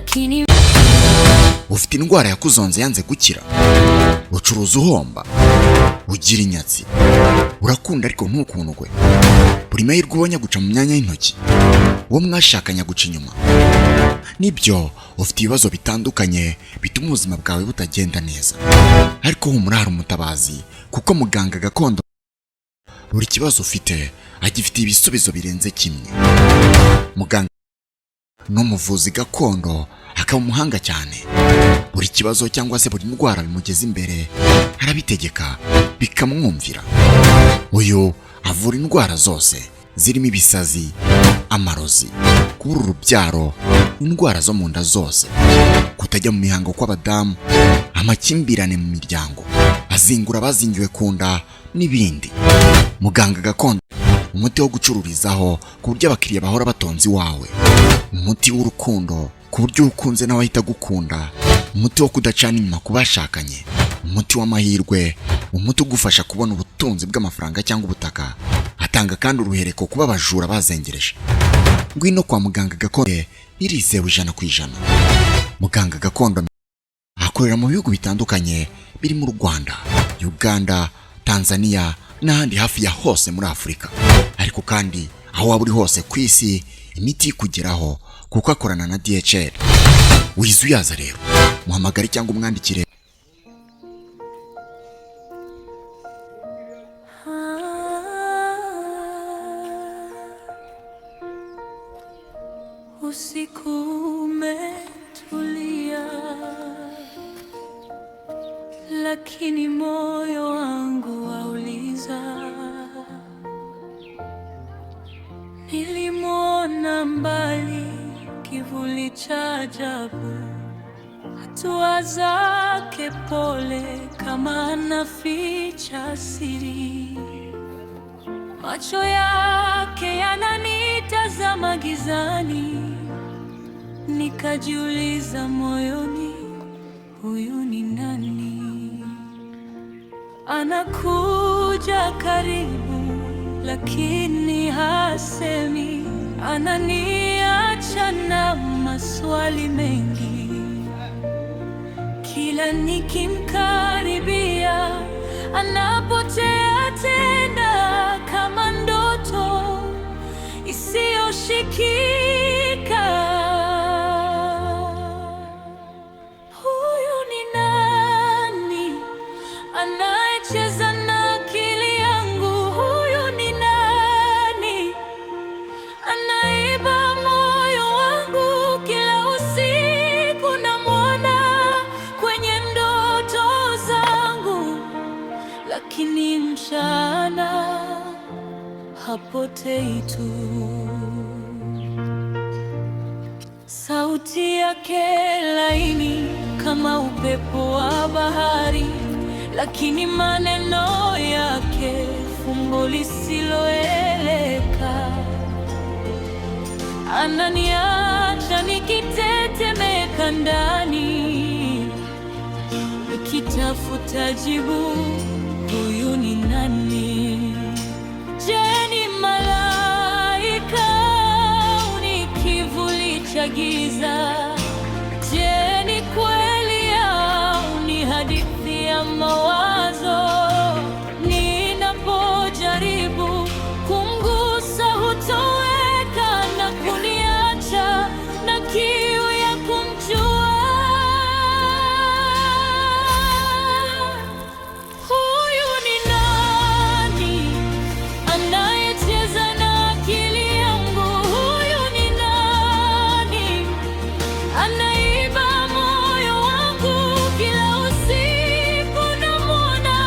lakini ufite indwara yakuzonze yanze gukira, ucuruza uhomba, ugira inyatsi, urakunda ariko ntukundwe, buri mahirwe ubonye guca mu myanya y'intoki, uwo mwashakanye guca inyuma. Nibyo ufite ibibazo bitandukanye bituma ubuzima bwawe butagenda neza, ariko humura hari umutabazi, kuko muganga gakondo buri kibazo ufite agifite ibisubizo birenze kimwe. Muganga n'umuvuzi gakondo akaba umuhanga cyane, buri kibazo cyangwa se buri ndwara bimugeza imbere arabitegeka bikamwumvira. Uyu avura indwara zose zirimo ibisazi, amarozi, kubura urubyaro, indwara zo mu nda zose, kutajya mu mihango kw'abadamu, amakimbirane mu miryango, azingura bazingiwe ku nda n'ibindi. Muganga gakondo umuti wo gucururizaho ku buryo abakiriya bahora batonze iwawe, umuti w'urukundo ku buryo ukunze nawe ahita gukunda, umuti wo kudacana inyuma ku bashakanye, umuti w'amahirwe, umuti ugufasha kubona ubutunzi bw'amafaranga cyangwa ubutaka, atanga kandi uruhereko kuba abajura bazengereje. Ngwino kwa muganga gakondo, irizewe 100%. Muganga gakondo akorera mu bihugu bitandukanye birimo u Rwanda, Uganda, Tanzania n'ahandi hafi ya hose muri Afurika, ariko kandi aho waba uri hose ku isi imiti ikugeraho kuko akorana na DHL. Wizuyaza rero, muhamagare cyangwa umwandikire. Usiku umetulia, lakini moyo wangu wauliza, nilimwona mbali kivuli cha ajabu, hatua zake pole kama anaficha siri, macho yake yananitazama gizani, nikajiuliza moyoni, huyu ni nani? Anakuja karibu lakini hasemi, ananiacha na maswali mengi. Kila nikimkaribia anapotea tena kama ndoto isiyoshikika. Huyu ni nani anayecheza na akili yangu? Huyu ni nani anaiba moyo wangu? Kila usiku namwona kwenye ndoto zangu, lakini mchana hapotei tu. Sauti yake laini kama upepo wa bahari, lakini maneno yake fumbo lisiloeleka. Ananiacha nikitetemeka ndani, nikitafuta jibu, huyu ni nani? Je, ni malaika au ni kivuli cha giza? Je, ni kweli au ni hadithi ya mawazo? Ninapojaribu kumgusa hutoweka na kuniacha na kiu ya kumjua. Huyu ni nani anayecheza na akili yangu? Huyu ni nani anaiba moyo wangu? Kila usiku namwona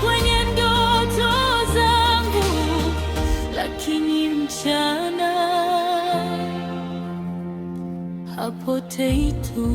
kwenye ndoto zangu, lakini mchana hapotei tu.